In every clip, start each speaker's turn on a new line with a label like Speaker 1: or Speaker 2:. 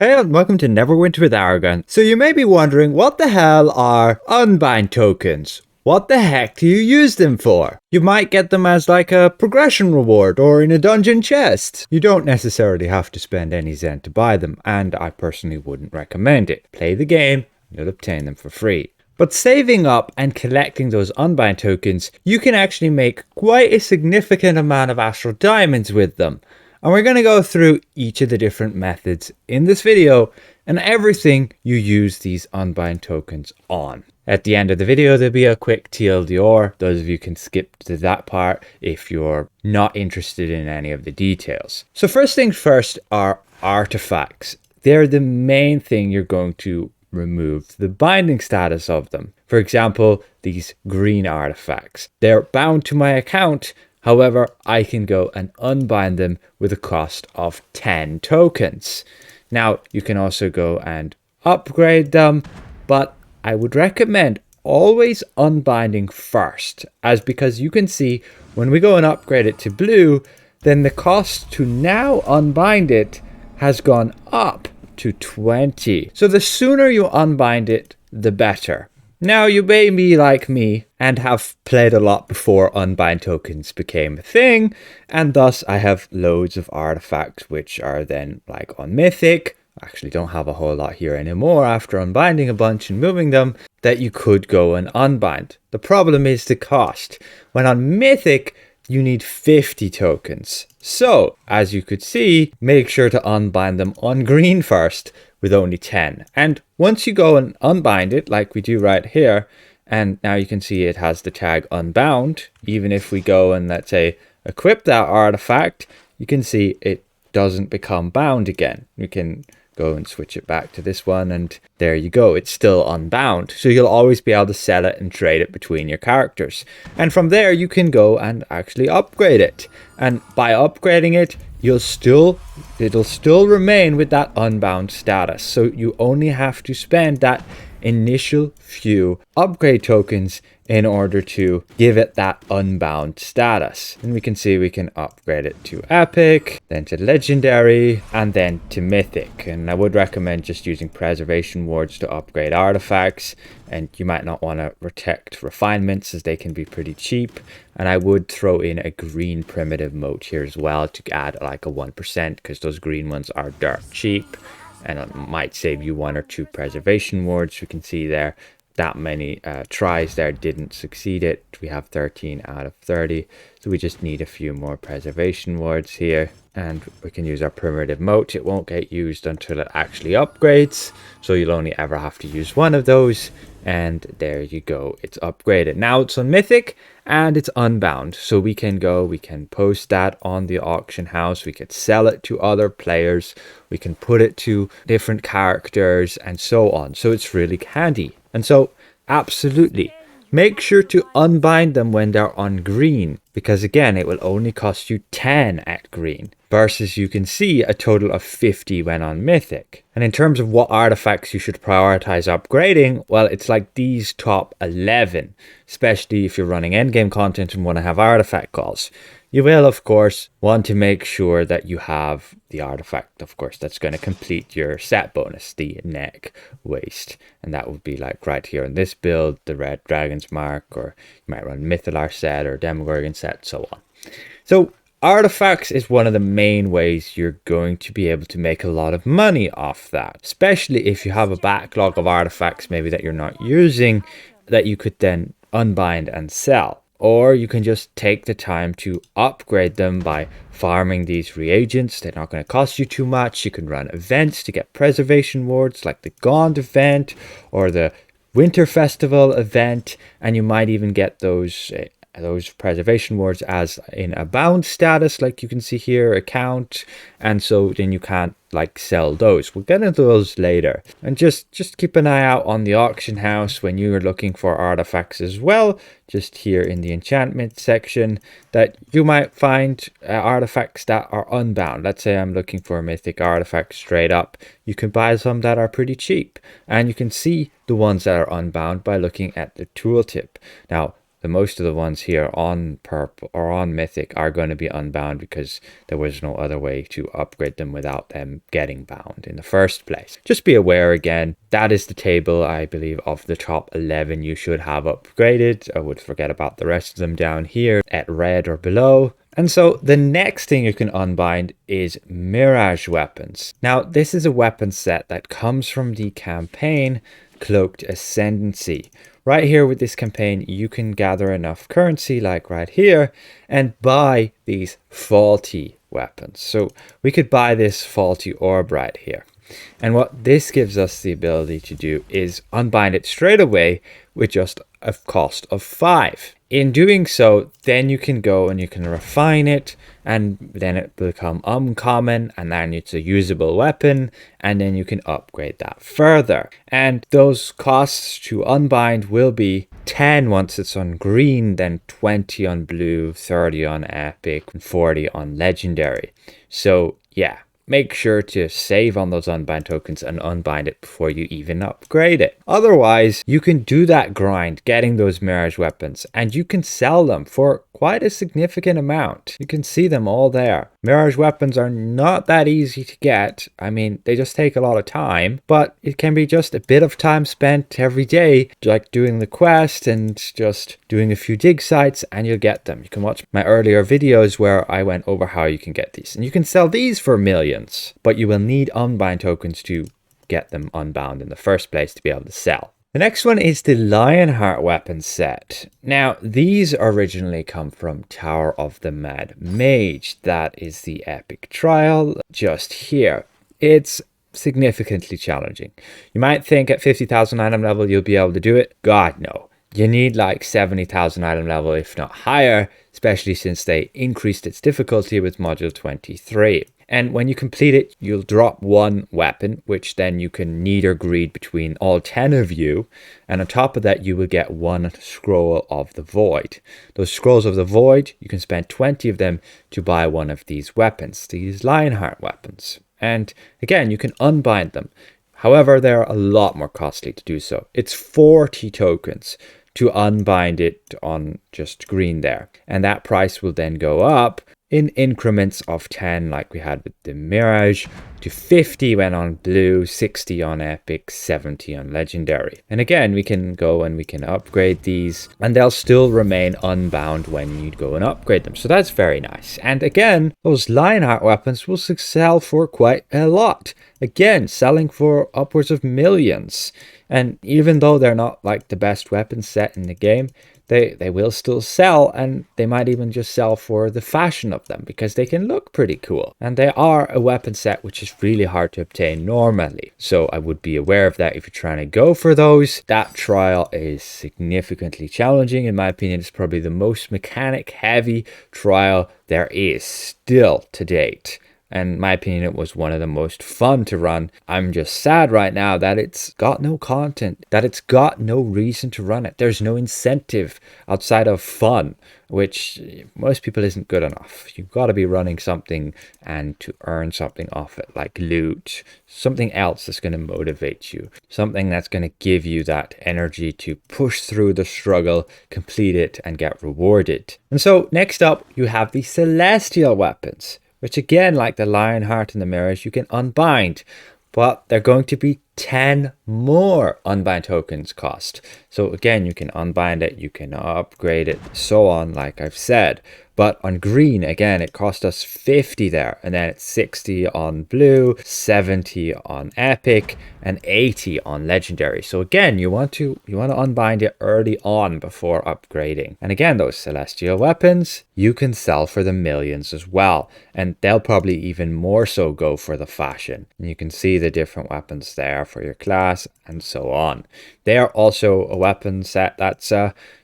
Speaker 1: Hey and welcome to Neverwinter with Aragon. So you may be wondering, what the hell are unbind tokens? What the heck do you use them for? You might get them as like a progression reward or in a dungeon chest. You don't necessarily have to spend any Zen to buy them, and I personally wouldn't recommend it. Play the game, you'll obtain them for free. But saving up and collecting those unbind tokens, you can actually make quite a significant amount of Astral Diamonds with them. And we're going to go through each of the different methods in this video and everything you use these unbind tokens on. At the end of the video, there'll be a quick TLDR. Those of you can skip to that part if you're not interested in any of the details. So first things first are artifacts. They're the main thing you're going to remove the binding status of them. For example, these green artifacts. They're bound to my account. However, I can go and unbind them with a cost of 10 tokens. Now, you can also go and upgrade them, but I would recommend always unbinding first, as because you can see when we go and upgrade it to blue, then the cost to now unbind it has gone up to 20. So the sooner you unbind it, the better. Now, you may be like me and have played a lot before unbind tokens became a thing, and thus I have loads of artifacts which are then like on Mythic. I actually don't have a whole lot here anymore after unbinding a bunch and moving them that you could go and unbind. The problem is the cost. When on Mythic, you need 50 tokens. So, as you could see, make sure to unbind them on green first with only 10. And once you go and unbind it, like we do right here, and now you can see it has the tag unbound, even if we go and, let's say, equip that artifact, you can see it doesn't become bound again. You can go and switch it back to this one, and there you go, it's still unbound. So you'll always be able to sell it and trade it between your characters. And from there, you can go and actually upgrade it. And by upgrading it, it'll still remain with that unbound status. So you only have to spend that initial few upgrade tokens in order to give it that unbound status. And we can see we can upgrade it to epic, then to legendary, and then to mythic. And I would recommend just using preservation wards to upgrade artifacts, and you might not want to protect refinements as they can be pretty cheap. And I would throw in a green primitive mote here as well to add like a 1%, because those green ones are dirt cheap, and it might save you 1 or 2 preservation wards. We can see there that many tries there didn't succeed it. We have 13 out of 30, so we just need a few more preservation wards here, and we can use our primitive mote. It won't get used until it actually upgrades, so you'll only ever have to use 1 of those, and there you go, it's upgraded. Now it's on mythic and it's unbound, so we can post that on the auction house, we could sell it to other players, we can put it to different characters and so on. So it's really handy. And so absolutely make sure to unbind them when they're on green, because again, it will only cost you 10 at green versus you can see a total of 50 when on mythic. And in terms of what artifacts you should prioritize upgrading, well, it's like these top 11, especially if you're running endgame content and want to have artifact calls. You will, of course, want to make sure that you have the artifact, of course, that's going to complete your set bonus, the neck waist. And that would be like right here in this build, the red dragon's mark, or you might run Mythalar set or Demogorgon set, so on. So artifacts is one of the main ways you're going to be able to make a lot of money off that, especially if you have a backlog of artifacts maybe that you're not using that you could then unbind and sell. Or you can just take the time to upgrade them by farming these reagents. They're not going to cost you too much. You can run events to get preservation wards like the Gond event or the Winter Festival event. And you might even get those preservation wards as in a bound status, like you can see here, account. And so then you can't like sell those. We'll get into those later. And just keep an eye out on the auction house when you are looking for artifacts as well. Just here in the enchantment section, that you might find artifacts that are unbound. Let's say I'm looking for a mythic artifact straight up. You can buy some that are pretty cheap, and you can see the ones that are unbound by looking at the tooltip. Now, the most of the ones here on purple or on mythic are going to be unbound because there was no other way to upgrade them without them getting bound in the first place. Just be aware again, that is the table, I believe, of the top 11 you should have upgraded. I would forget about the rest of them down here at red or below. And so the next thing you can unbind is Mirage Weapons. Now, this is a weapon set that comes from the campaign Cloaked Ascendancy. Right here with this campaign, you can gather enough currency, like right here, and buy these faulty weapons. So we could buy this faulty orb right here. And what this gives us the ability to do is unbind it straight away with just a cost of 5. In doing so, then you can go and you can refine it, and then it will become uncommon, and then it's a usable weapon, and then you can upgrade that further. And those costs to unbind will be 10 once it's on green, then 20 on blue, 30 on epic, and 40 on legendary. So yeah, make sure to save on those unbound tokens and unbind it before you even upgrade it. Otherwise, you can do that grind getting those Mirage weapons, and you can sell them for quite a significant amount. You can see them all there. Mirage weapons are not that easy to get. I mean, they just take a lot of time, but it can be just a bit of time spent every day, like doing the quest and just doing a few dig sites, and you'll get them. You can watch my earlier videos where I went over how you can get these, and you can sell these for millions, but you will need unbind tokens to get them unbound in the first place to be able to sell. The next one is the Lionheart Weapons set. Now, these originally come from Tower of the Mad Mage. That is the epic trial just here. It's significantly challenging. You might think at 50,000 item level you'll be able to do it. God, no. You need like 70,000 item level, if not higher, especially since they increased its difficulty with module 23. And when you complete it, you'll drop one weapon, which then you can need or greed between all 10 of you. And on top of that, you will get one scroll of the void. Those scrolls of the void, you can spend 20 of them to buy one of these weapons, these Lionheart weapons. And again, you can unbind them. However, they're a lot more costly to do so. It's 40 tokens to unbind it on just green there. And that price will then go up in increments of 10, like we had with the Mirage, to 50 when on blue, 60 on epic, 70 on legendary. And again, we can go and we can upgrade these, and they'll still remain unbound when you go and upgrade them. So that's very nice. And again, those Lionheart weapons will sell for quite a lot. Again, selling for upwards of millions. And even though they're not like the best weapon set in the game, they will still sell, and they might even just sell for the fashion of them because they can look pretty cool. And they are a weapon set which is really hard to obtain normally. So I would be aware of that if you're trying to go for those. That trial is significantly challenging. In my opinion, it's probably the most mechanic heavy trial there is still to date. And in my opinion, it was one of the most fun to run. I'm just sad right now that it's got no content, that it's got no reason to run it. There's no incentive outside of fun, which most people isn't good enough. You've got to be running something and to earn something off it, like loot, something else that's going to motivate you, something that's going to give you that energy to push through the struggle, complete it, and get rewarded. And so next up, you have the Celestial Weapons, which again, like the Lionheart and the Mirage, you can unbind, but they're going to be 10 more unbind tokens cost. So again, you can unbind it, you can upgrade it, so on, like I've said. But on green, again, it cost us 50 there, and then it's 60 on blue, 70 on epic, and 80 on legendary. So again, you want to unbind it early on before upgrading. And again, those Celestial Weapons, you can sell for the millions as well, and they'll probably even more so go for the fashion. And you can see the different weapons there for your class and so on. They are also a weapon set that's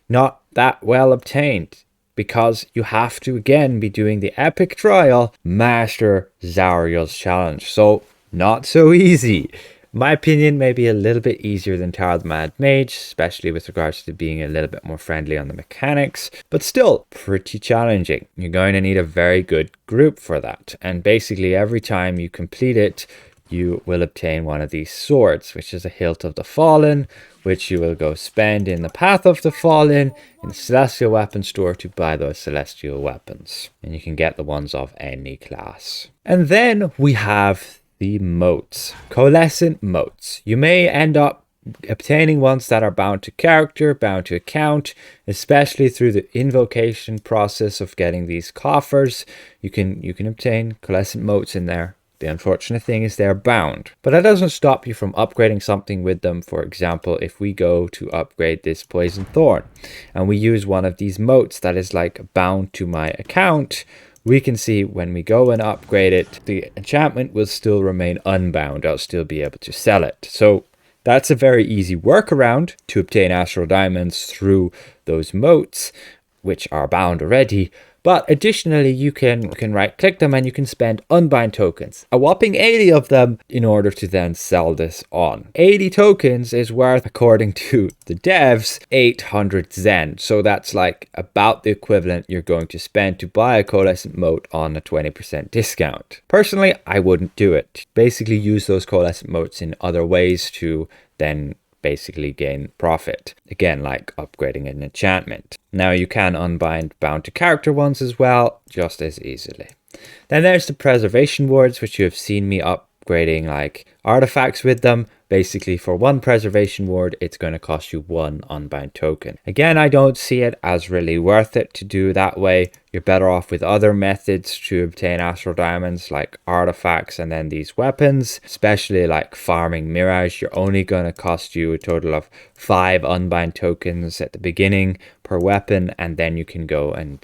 Speaker 1: not that well obtained, because you have to again be doing the epic trial, master Zariel's challenge. So not so easy. In my opinion, maybe a little bit easier than Tower of the Mad Mage, especially with regards to being a little bit more friendly on the mechanics, but still pretty challenging. You're going to need a very good group for that. And basically every time you complete it, you will obtain one of these swords, which is a Hilt of the Fallen, which you will go spend in the Path of the Fallen in the Celestial Weapon Store to buy those Celestial Weapons. And you can get the ones of any class. And then we have the Motes, Coalescent Motes. You may end up obtaining ones that are bound to character, bound to account, especially through the invocation process of getting these coffers. You can obtain Coalescent Motes in there. The unfortunate thing is they're bound, but that doesn't stop you from upgrading something with them. For example, if we go to upgrade this Poison Thorn and we use one of these motes that is like bound to my account, we can see when we go and upgrade it, the enchantment will still remain unbound. I'll still be able to sell it. So that's a very easy workaround to obtain Astral Diamonds through those motes, which are bound already. But additionally, you can right click them and you can spend unbind tokens, a whopping 80 of them, in order to then sell this on. 80 tokens is worth, according to the devs, 800 Zen. So that's like about the equivalent you're going to spend to buy a Coalescent Mote on a 20% discount. Personally, I wouldn't do it. Basically use those Coalescent Motes in other ways to then basically gain profit. Again, like upgrading an enchantment. Now you can unbind bound to character ones as well, just as easily. Then there's the preservation wards, which you have seen me upgrading like artifacts with them. Basically for one preservation ward, it's going to cost you one unbound token. Again, I don't see it as really worth it to do that way. You're better off with other methods to obtain Astral Diamonds, like artifacts and then these weapons, especially like farming Mirage. You're only going to cost you a total of 5 unbound tokens at the beginning per weapon, and then you can go and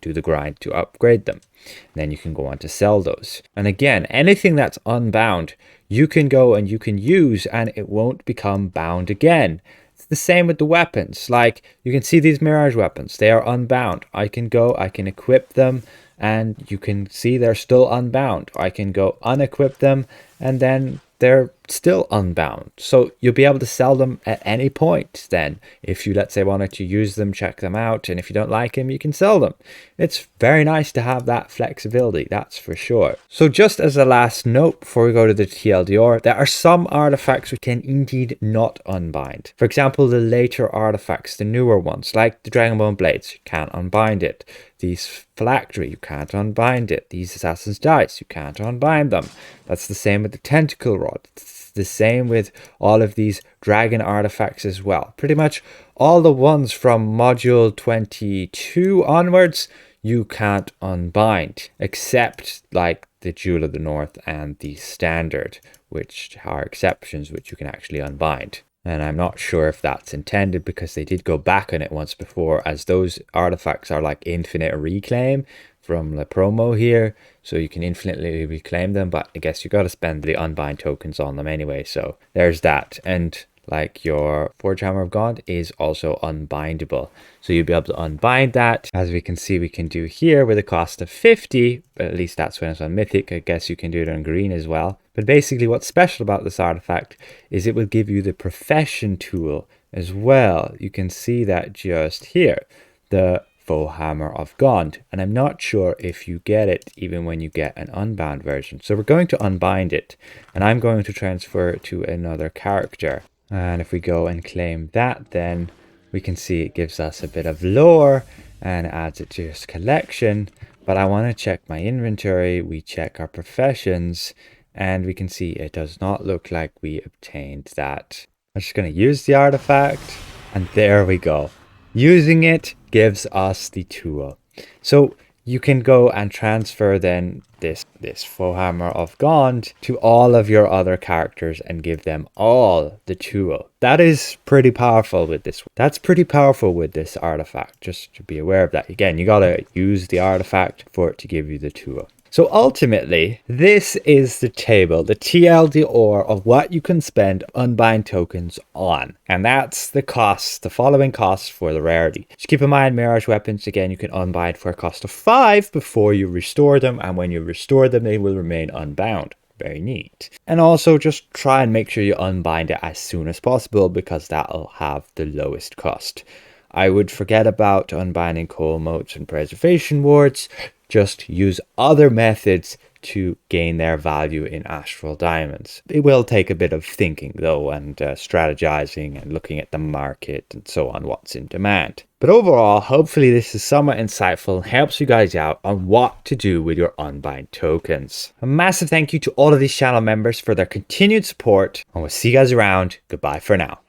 Speaker 1: do the grind to upgrade them. And then you can go on to sell those. And again, anything that's unbound, you can go and you can use and it won't become bound again. It's the same with the weapons. Like you can see these Mirage Weapons, they are unbound. I can go, I can equip them and you can see they're still unbound. I can go unequip them and then they're still unbound. So you'll be able to sell them at any point then. If you, let's say, wanted to use them, check them out, and if you don't like them, you can sell them. It's very nice to have that flexibility, that's for sure. So just as a last note before we go to the TLDR, there are some artifacts which can indeed not unbind. For example, the later artifacts, the newer ones, like the Dragonbone Blades, you can't unbind it. These Phylactery, you can't unbind it. These Assassin's Dice, you can't unbind them. That's the same with the Tentacle Rod. It's the same with all of these dragon artifacts as well. Pretty much all the ones from module 22 onwards, you can't unbind, except like the Jewel of the North and the Standard, which are exceptions which you can actually unbind. And I'm not sure if that's intended because they did go back on it once before, as those artifacts are like infinite reclaim from the promo here. So you can infinitely reclaim them, but I guess you got to spend the unbind tokens on them anyway. So there's that. And like your Forgehammer of Gond is also unbindable. So you'll be able to unbind that. As we can see, we can do here with a cost of 50, but at least that's when it's on Mythic. I guess you can do it on green as well. But basically what's special about this artifact is it will give you the profession tool as well. You can see that just here, the Forgehammer of Gond. And I'm not sure if you get it even when you get an unbound version. So we're going to unbind it, and I'm going to transfer it to another character. And if we go and claim that, then we can see it gives us a bit of lore and adds it to his collection. But I want to check my inventory. We check our professions and we can see it does not look like we obtained that. I'm just going to use the artifact, and there we go. Using it gives us the tool. So you can go and transfer then this Forgehammer of Gond to all of your other characters and give them all the tool. That is pretty powerful with this. That's pretty powerful with this artifact. Just to be aware of that. Again, you gotta use the artifact for it to give you the tool. So ultimately, this is the table, the TLDR of what you can spend unbind tokens on. And that's the costs, the following costs for the rarity. Just keep in mind, Mirage Weapons, again, you can unbind for a cost of 5 before you restore them. And when you restore them, they will remain unbound. Very neat. And also just try and make sure you unbind it as soon as possible, because that'll have the lowest cost. I would forget about unbinding coal motes and preservation wards. Just use other methods to gain their value in Astral Diamonds. It will take a bit of thinking though, and strategizing and looking at the market and so on, what's in demand. But overall, hopefully this is somewhat insightful and helps you guys out on what to do with your unbind tokens. A massive thank you to all of these channel members for their continued support, and we'll see you guys around. Goodbye for now.